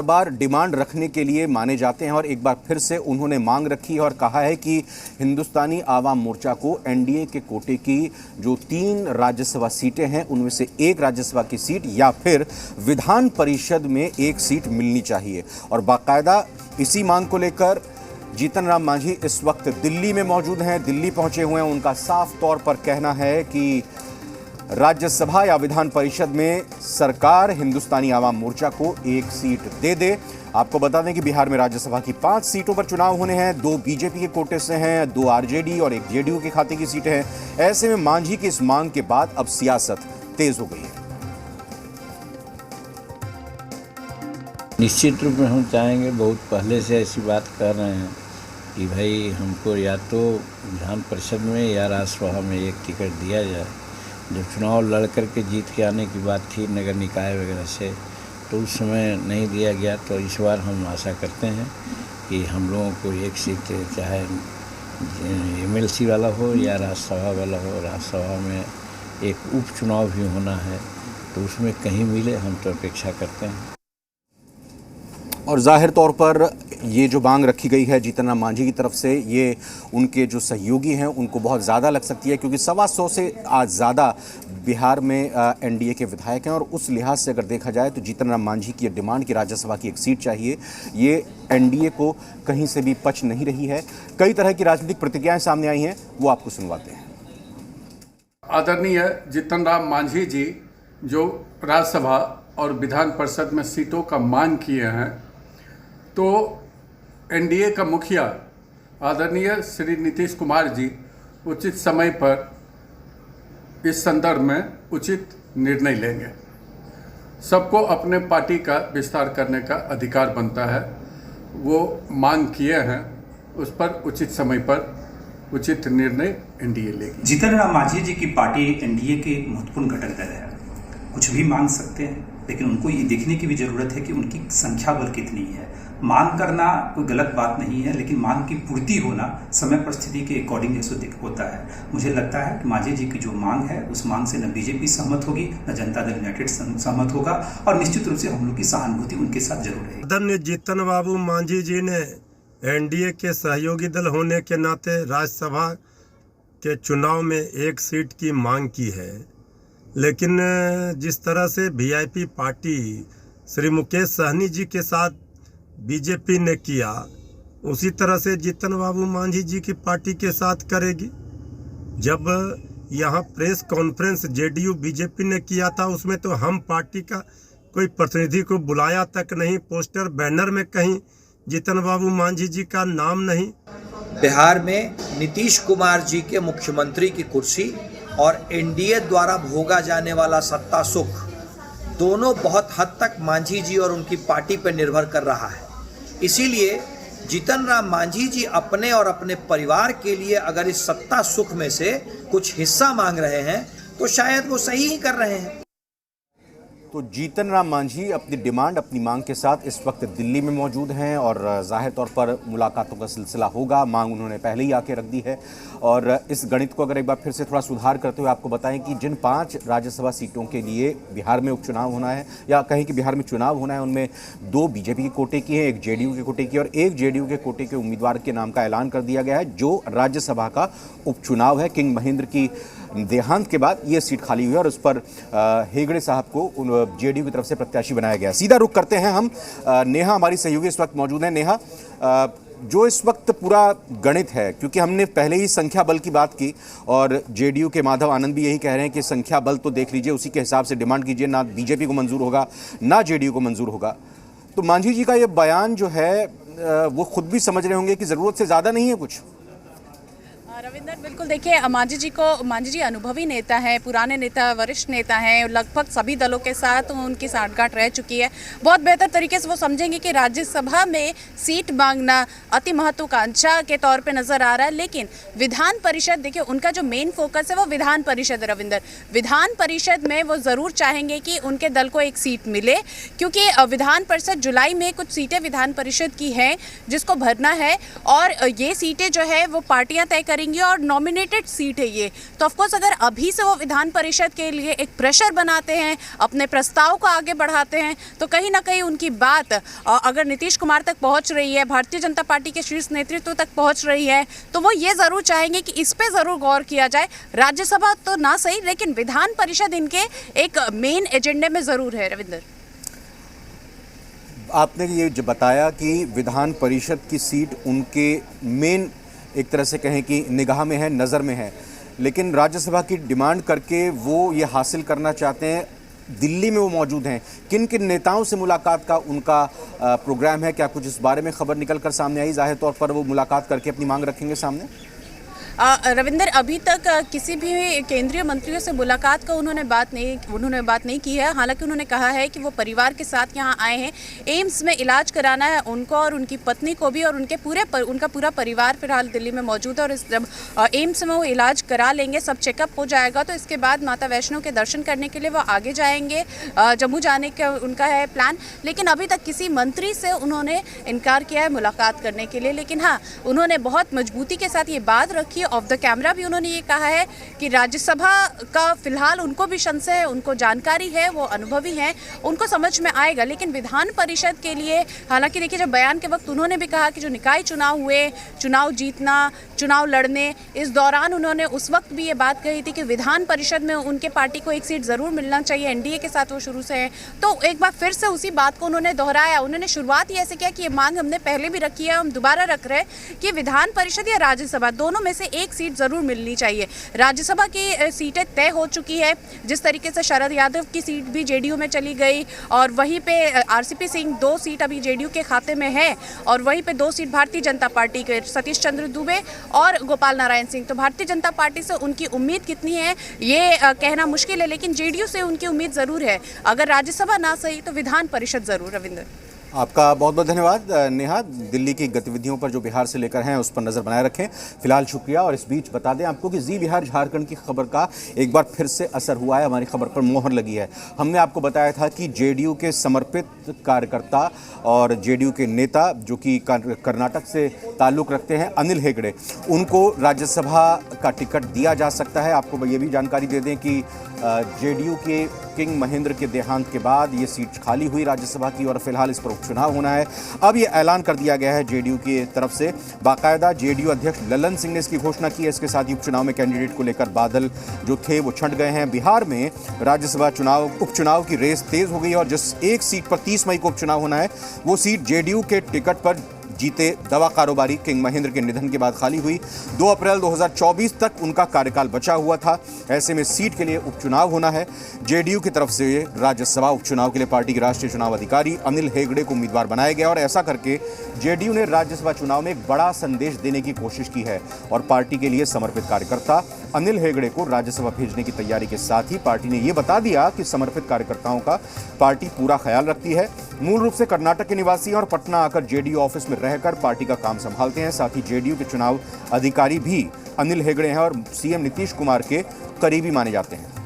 बार demand रखने के लिए माने जाते हैं और एक बार फिर से उन्होंने मांग रखी है और कहा है कि हिंदुस्तानी आवाम मोर्चा को एनडीए के कोटे की जो 3 राज्यसभा सीटें हैं उनमें से एक राज्यसभा की सीट या फिर विधान परिषद में एक सीट मिलनी चाहिए। और बाकायदा इसी मांग को लेकर जीतन राम मांझी इस वक्त दिल्ली में मौजूद हैं, दिल्ली पहुंचे हुए हैं। उनका साफ तौर पर कहना है कि राज्यसभा या विधान परिषद में सरकार हिंदुस्तानी आवाम मोर्चा को एक सीट दे दे। आपको बता दें कि बिहार में राज्यसभा की 5 सीटों पर चुनाव होने हैं, 2 बीजेपी के कोटे से हैं, 2 आरजेडी और 1 जेडीयू के खाते की सीटें हैं। ऐसे में मांझी की इस मांग के बाद अब सियासत तेज हो गई है। निश्चित रूप में हम चाहेंगे, बहुत पहले से ऐसी बात कर रहे हैं कि भाई हमको या तो विधान परिषद में या राज्यसभा में एक टिकट दिया जाए। जब चुनाव लड़ कर के जीत के आने की बात थी नगर निकाय वगैरह से, तो उस समय नहीं दिया गया। तो इस बार हम आशा करते हैं कि हम लोगों को एक सीट, चाहे एमएलसी वाला हो या राज्यसभा वाला हो, राज्यसभा में एक उपचुनाव भी होना है तो उसमें कहीं मिले, हम तो अपेक्षा करते हैं। और जाहिर तौर पर ये जो मांग रखी गई है जीतन राम मांझी की तरफ से, ये उनके जो सहयोगी हैं उनको बहुत ज़्यादा लग सकती है, क्योंकि 125 से आज ज़्यादा बिहार में एनडीए के विधायक हैं। और उस लिहाज से अगर देखा जाए तो जीतन राम मांझी की डिमांड की राज्यसभा की एक सीट चाहिए, ये एनडीए को कहीं से भी पच नहीं रही है। कई तरह की राजनीतिक प्रतिक्रियाएं सामने आई हैं, वो आपको सुनवाते हैं। आदरणीय जीतन राम मांझी जी जो राज्यसभा और विधान परिषद में सीटों का मांग किए हैं, तो एनडीए का मुखिया आदरणीय श्री नीतीश कुमार जी उचित समय पर इस संदर्भ में उचित निर्णय लेंगे। सबको अपने पार्टी का विस्तार करने का अधिकार बनता है, वो मांग किए हैं, उस पर उचित समय पर उचित निर्णय एनडीए लेगी। जीतन राम मांझी जी की पार्टी एनडीए के महत्वपूर्ण घटक दल है। कुछ भी मांग सकते हैं, लेकिन उनको ये देखने की भी जरूरत है कि उनकी संख्या बल कितनी है। मांग करना कोई गलत बात नहीं है, लेकिन मांग की पूर्ति होना समय परिस्थिति के अकॉर्डिंग होता है। मुझे लगता है कि मांझी जी की जो मांग है, उस मांग से न बीजेपी सहमत होगी, न जनता दल यूनाइटेड सहमत होगा, और निश्चित रूप से हम लोग की सहानुभूति उनके साथ जरूर रहेगी। आदरणीय जीतन बाबू मांझी जी ने एनडीए के सहयोगी दल होने के नाते राज्यसभा के चुनाव में एक सीट की मांग की है, लेकिन जिस तरह से वीआईपी पार्टी श्री मुकेश सहनी जी के साथ बीजेपी ने किया, उसी तरह से जीतन बाबू मांझी जी की पार्टी के साथ करेगी। जब यहाँ प्रेस कॉन्फ्रेंस जेडीयू बीजेपी ने किया था, उसमें तो हम पार्टी का कोई प्रतिनिधि को बुलाया तक नहीं, पोस्टर बैनर में कहीं जीतन बाबू मांझी जी का नाम नहीं। बिहार में नीतीश कुमार जी के मुख्यमंत्री की कुर्सी और एनडीए द्वारा भोगा जाने वाला सत्ता सुख, दोनों बहुत हद तक मांझी जी और उनकी पार्टी पर निर्भर कर रहा है। इसीलिए जीतन राम मांझी जी अपने और अपने परिवार के लिए अगर इस सत्ता सुख में से कुछ हिस्सा मांग रहे हैं, तो शायद वो सही ही कर रहे हैं। तो जीतन राम मांझी अपनी डिमांड, अपनी मांग के साथ इस वक्त दिल्ली में मौजूद हैं और जाहिर तौर पर मुलाकातों का सिलसिला होगा। मांग उन्होंने पहले ही आके रख दी है। और इस गणित को अगर एक बार फिर से थोड़ा सुधार करते हुए आपको बताएं कि जिन 5 राज्यसभा सीटों के लिए बिहार में उपचुनाव होना है, या कहीं कि बिहार में चुनाव होना है, उनमें 2 बीजेपी के कोटे की हैं, 1 जेडीयू के कोटे की और 1 जेडीयू के कोटे के उम्मीदवार के नाम का ऐलान कर दिया गया है। जो राज्यसभा का उपचुनाव है, किंग महेंद्र की देहांत के बाद ये सीट खाली हुई है और उस पर हेगड़े साहब को जेडीयू की तरफ से प्रत्याशी बनाया गया। सीधा रुख करते हैं हम, नेहा हमारी सहयोगी इस वक्त मौजूद है। नेहा, जो इस वक्त पूरा गणित है, क्योंकि हमने पहले ही संख्या बल की बात की और जेडीयू के माधव आनंद भी यही कह रहे हैं कि संख्या बल तो देख लीजिए, उसी के हिसाब से डिमांड कीजिए, ना बीजेपी को मंजूर होगा ना जेडीयू को मंजूर होगा। तो मांझी जी का ये बयान जो है वो खुद भी समझ रहे होंगे कि ज़रूरत से ज़्यादा नहीं है कुछ। रविंदर, बिल्कुल देखिए, मांझी जी अनुभवी नेता हैं, पुराने नेता, वरिष्ठ नेता हैं, लगभग सभी दलों के साथ उनकी साठगांठ रह चुकी है। बहुत बेहतर तरीके से वो समझेंगे कि राज्यसभा में सीट मांगना अति महत्वाकांक्षा के तौर पे नजर आ रहा है। लेकिन विधान परिषद, देखिए उनका जो मेन फोकस है वो विधान परिषद है। रविंदर, विधान परिषद में वो ज़रूर चाहेंगे कि उनके दल को एक सीट मिले, क्योंकि विधान परिषद जुलाई में कुछ सीटें विधान परिषद की हैं जिसको भरना है, और ये सीटें जो है वो पार्टियाँ तय करेंगी करेंगे और नॉमिनेटेड सीट है ये, तो ऑफकोर्स अगर अभी से वो विधान परिषद के लिए एक प्रेशर बनाते हैं, अपने प्रस्ताव को आगे बढ़ाते हैं, तो कहीं ना कहीं उनकी बात अगर नीतीश कुमार तक पहुंच रही है, भारतीय जनता पार्टी के शीर्ष नेतृत्व तक पहुंच रही है, तो वो ये ज़रूर चाहेंगे कि इस पे ज़रूर गौर किया जाए। राज्यसभा तो ना सही, लेकिन विधान परिषद इनके एक मेन एजेंडे में ज़रूर है। रविंदर, आपने ये जो बताया कि विधान परिषद की सीट उनके मेन एक तरह से कहें कि निगाह में है, नज़र में है, लेकिन राज्यसभा की डिमांड करके वो ये हासिल करना चाहते हैं। दिल्ली में वो मौजूद हैं, किन किन नेताओं से मुलाकात का उनका प्रोग्राम है? क्या कुछ इस बारे में खबर निकल कर सामने आई? जाहिर तौर पर वो मुलाकात करके अपनी मांग रखेंगे सामने। रविंदर, अभी तक किसी भी केंद्रीय मंत्रियों से मुलाकात का उन्होंने बात नहीं की है। हालांकि उन्होंने कहा है कि वो परिवार के साथ यहाँ आए हैं, एम्स में इलाज कराना है उनको और उनकी पत्नी को भी, और उनका पूरा परिवार फिलहाल दिल्ली में मौजूद है। और जब एम्स में वो इलाज करा लेंगे, सब चेकअप हो जाएगा, तो इसके बाद माता वैष्णो के दर्शन करने के लिए वो आगे जाएंगे। जम्मू जाने का उनका है प्लान, लेकिन अभी तक किसी मंत्री से उन्होंने इनकार किया है मुलाकात करने के लिए। लेकिन हाँ, उन्होंने बहुत मजबूती के साथ ये बात रखी। ऑफ द कैमरा भी उन्होंने ये कहा है कि राज्यसभा का फिलहाल उनको भी संशय है, उनको जानकारी है, वो अनुभवी हैं, उनको समझ में आएगा। लेकिन विधान परिषद के लिए, हालांकि देखिए, जब बयान के वक्त उन्होंने भी कहा कि जो निकाय चुनाव हुए, चुनाव जीतना, चुनाव लड़ने, इस दौरान उन्होंने उस वक्त भी ये बात कही थी कि विधान परिषद में उनके पार्टी को एक सीट ज़रूर मिलना चाहिए। एनडीए के साथ वो शुरू से हैं, तो एक बार फिर से उसी बात को उन्होंने दोहराया। उन्होंने शुरुआत ही ऐसे किया कि ये मांग हमने पहले भी रखी है, हम दोबारा रख रहे हैं कि विधान परिषद या राज्यसभा, दोनों में से एक सीट जरूर मिलनी चाहिए। राज्यसभा की सीटें तय हो चुकी है, जिस तरीके से शरद यादव की सीट भी जेडीयू में चली गई, और वहीं पे आरसीपी सिंह 2 सीट अभी जेडीयू के खाते में है, और वहीं पे 2 सीट भारतीय जनता पार्टी के सतीश चंद्र दुबे और गोपाल नारायण सिंह। तो भारतीय जनता पार्टी से उनकी उम्मीद कितनी है ये कहना मुश्किल है, लेकिन जेडीयू से उनकी उम्मीद जरूर है। अगर राज्यसभा ना सही तो विधान परिषद जरूर। रविंदर, आपका बहुत बहुत धन्यवाद। नेहा, दिल्ली की गतिविधियों पर जो बिहार से लेकर हैं उस पर नज़र बनाए रखें। फिलहाल शुक्रिया। और इस बीच बता दें आपको कि जी बिहार झारखंड की खबर का एक बार फिर से असर हुआ है, हमारी खबर पर मोहर लगी है। हमने आपको बताया था कि जेडीयू के समर्पित कार्यकर्ता और जेडीयू के नेता जो कि कर्नाटक से ताल्लुक़ रखते हैं, अनिल हेगड़े, उनको राज्यसभा का टिकट दिया जा सकता है। आपको ये भी जानकारी दे दें कि जेडीयू के किंग महेंद्र के देहांत के बाद ये सीट खाली हुई राज्यसभा की, और फिलहाल इस पर उपचुनाव होना है। अब ये ऐलान कर दिया गया है जेडीयू की तरफ से, बाकायदा जेडीयू अध्यक्ष ललन सिंह ने इसकी घोषणा की है। इसके साथ ही उपचुनाव में कैंडिडेट को लेकर बादल जो थे वो छंट गए हैं। बिहार में राज्यसभा उपचुनाव की रेस तेज हो गई है, और जिस एक सीट पर 30 मई को उपचुनाव होना है, वो सीट जेडीयू के टिकट पर जीते दवा कारोबारी किंग महेंद्र के निधन के बाद खाली हुई। 2 अप्रैल 2024 तक उनका कार्यकाल बचा हुआ था। ऐसे में सीट के लिए उपचुनाव होना है। जेडीयू की तरफ से राज्यसभा उपचुनाव के लिए पार्टी के राष्ट्रीय चुनाव अधिकारी अनिल हेगड़े को उम्मीदवार बनाया गया, और ऐसा करके जेडीयू ने राज्यसभा चुनाव में एक बड़ा संदेश देने की कोशिश की है, और पार्टी के लिए समर्पित कार्यकर्ता अनिल हेगड़े को राज्यसभा भेजने की तैयारी के साथ ही पार्टी ने यह बता दिया कि समर्पित कार्यकर्ताओं का पार्टी पूरा ख्याल रखती है। मूल रूप से कर्नाटक के निवासी और पटना आकर जेडीयू ऑफिस में रहकर पार्टी का काम संभालते हैं। साथ ही जेडीयू के चुनाव अधिकारी भी अनिल हेगड़े हैं और सीएम नीतीश कुमार के करीबी माने जाते हैं।